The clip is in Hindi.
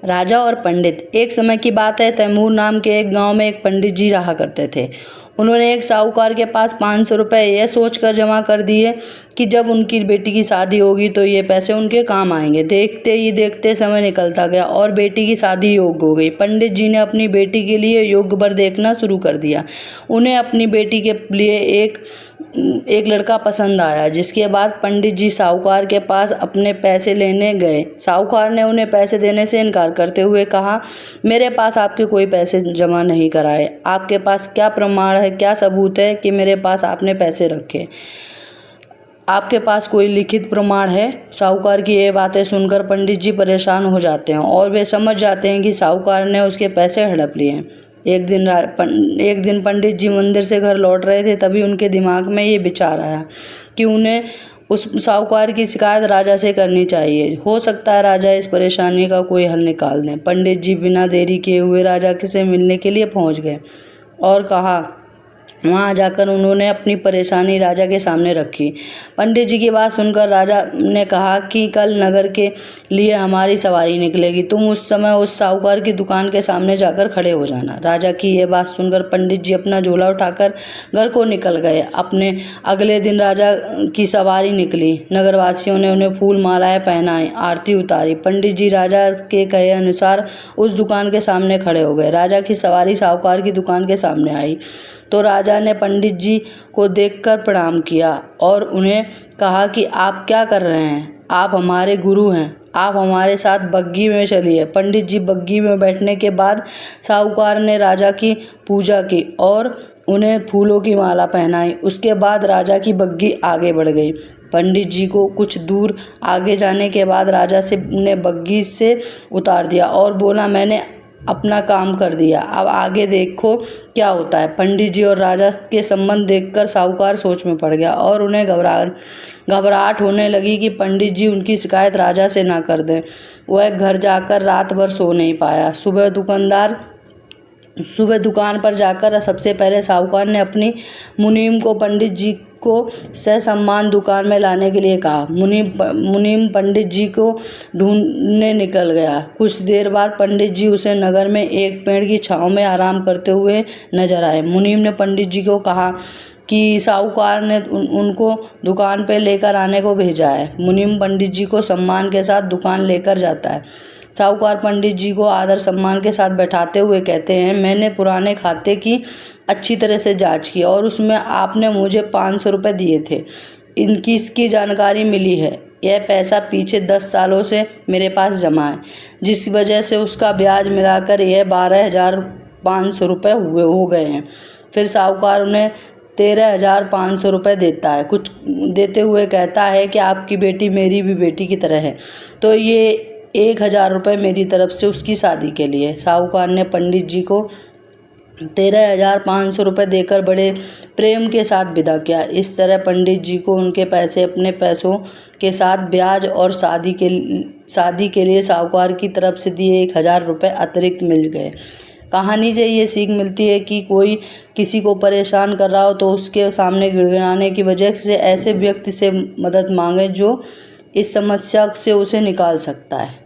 राजा और पंडित। एक समय की बात है, तैमूर नाम के एक गांव में एक पंडित जी रहा करते थे। उन्होंने एक साहूकार के पास 500 रुपये यह सोचकर जमा कर दिए कि जब उनकी बेटी की शादी होगी तो ये पैसे उनके काम आएंगे। देखते ही देखते समय निकलता गया और बेटी की शादी योग्य हो गई। पंडित जी ने अपनी बेटी के लिए योग्य वर देखना शुरू कर दिया। उन्हें अपनी बेटी के लिए एक लड़का पसंद आया, जिसके बाद पंडित जी साहूकार के पास अपने पैसे लेने गए। साहूकार ने उन्हें पैसे देने से इनकार करते हुए कहा, मेरे पास आपके कोई पैसे जमा नहीं कराए। आपके पास क्या प्रमाण है, क्या सबूत है कि मेरे पास आपने पैसे रखे? आपके पास कोई लिखित प्रमाण है? साहूकार की ये बातें सुनकर पंडित जी परेशान हो जाते हैं और वे समझ जाते हैं कि साहूकार ने उसके पैसे हड़प लिए। एक दिन पंडित जी मंदिर से घर लौट रहे थे, तभी उनके दिमाग में ये विचार आया कि उन्हें उस साहूकार की शिकायत राजा से करनी चाहिए। हो सकता है राजा इस परेशानी का कोई हल निकाल दें। पंडित जी बिना देरी किए हुए राजा से मिलने के लिए पहुंच गए और वहाँ जाकर उन्होंने अपनी परेशानी राजा के सामने रखी। पंडित जी की बात सुनकर राजा ने कहा कि कल नगर के लिए हमारी सवारी निकलेगी, तुम उस समय उस साहूकार की दुकान के सामने जाकर खड़े हो जाना। राजा की यह बात सुनकर पंडित जी अपना झोला उठाकर घर को निकल गए। अपने अगले दिन राजा की सवारी निकली। नगरवासियों ने उन्हें फूल मालाएं पहनाई, आरती उतारी। पंडित जी राजा के कहे अनुसार उस दुकान के सामने खड़े हो गए। राजा की सवारी साहूकार की दुकान के सामने आई तो राजा ने पंडित जी को देखकर प्रणाम किया और उन्हें कहा कि आप क्या कर रहे हैं? आप हमारे गुरु हैं, आप हमारे साथ बग्घी में चलिए। पंडित जी बग्घी में बैठने के बाद साहूकार ने राजा की पूजा की और उन्हें फूलों की माला पहनाई। उसके बाद राजा की बग्घी आगे बढ़ गई। पंडित जी को कुछ दूर आगे जाने के बाद राजा ने बग्घी से उतार दिया और बोला, मैंने अपना काम कर दिया, अब आगे देखो क्या होता है। पंडित जी और राजा के संबंध देखकर साहूकार सोच में पड़ गया और उन्हें घबराहट होने लगी कि पंडित जी उनकी शिकायत राजा से ना कर दें। वह घर जाकर रात भर सो नहीं पाया। सुबह दुकान पर जाकर सबसे पहले साहूकार ने अपनी मुनीम को पंडित जी को ससम्मान दुकान में लाने के लिए कहा। मुनीम पंडित जी को ढूंढने निकल गया। कुछ देर बाद पंडित जी उसे नगर में एक पेड़ की छांव में आराम करते हुए नजर आए। मुनीम ने पंडित जी को कहा कि साहूकार ने उनको दुकान पर लेकर आने को भेजा है। मुनीम पंडित जी को सम्मान के साथ दुकान लेकर जाता है। साहूकार पंडित जी को आदर सम्मान के साथ बैठाते हुए कहते हैं, मैंने पुराने खाते की अच्छी तरह से जांच की और उसमें आपने मुझे 500 रुपये दिए थे। इसकी जानकारी मिली है। यह पैसा पीछे 10 सालों से मेरे पास जमा है, जिस वजह से उसका ब्याज मिलाकर यह 12,500 रुपये हो गए हैं। फिर साहूकार उन्हें 13,500 रुपये देता है। कुछ देते हुए कहता है कि आपकी बेटी मेरी भी बेटी की तरह है, तो ये 1,000 रुपये मेरी तरफ से उसकी शादी के लिए। साहूकार ने पंडित जी को 13,500 रुपये देकर बड़े प्रेम के साथ विदा किया। इस तरह पंडित जी को उनके पैसे अपने पैसों के साथ ब्याज और शादी के लिए साहूकार की तरफ से दिए 1,000 रुपये अतिरिक्त मिल गए। कहानी से ये सीख मिलती है कि कोई किसी को परेशान कर रहा हो तो उसके सामने गिड़गिड़ाने की वजह से ऐसे व्यक्ति से मदद मांगे जो इस समस्या से उसे निकाल सकता है।